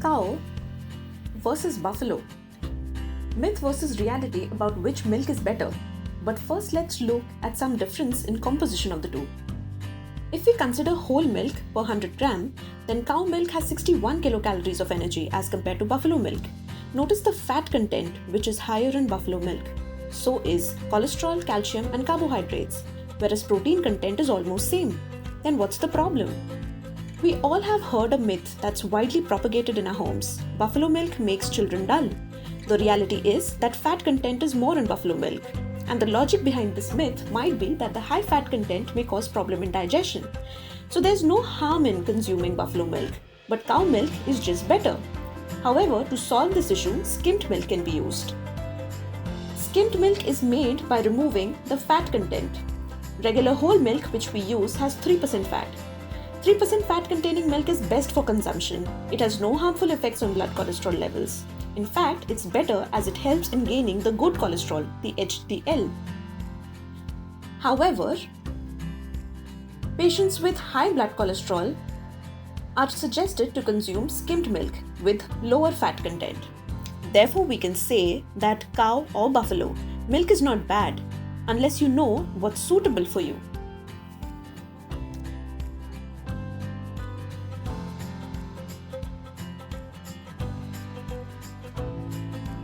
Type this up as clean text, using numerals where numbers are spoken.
Cow versus buffalo. Myth versus reality about which milk is better. But first let's look at some difference in composition of the two. If we consider whole milk per 100 gram, then cow milk has 61 kilocalories of energy as compared to buffalo milk. Notice the fat content which is higher in buffalo milk. So is cholesterol, calcium and carbohydrates, whereas protein content is almost same. Then what's the problem? We all have heard a myth that's widely propagated in our homes. Buffalo milk makes children dull. The reality is that fat content is more in buffalo milk. And the logic behind this myth might be that the high fat content may cause problem in digestion. So there's no harm in consuming buffalo milk, but cow milk is just better. However, to solve this issue, skimmed milk can be used. Skimmed milk is made by removing the fat content. Regular whole milk which we use has 3% fat. 3% fat containing milk is best for consumption. It has no harmful effects on blood cholesterol levels. In fact, it's better as it helps in gaining the good cholesterol, the HDL. However, patients with high blood cholesterol are suggested to consume skimmed milk with lower fat content. Therefore, we can say that cow or buffalo milk is not bad unless you know what's suitable for you.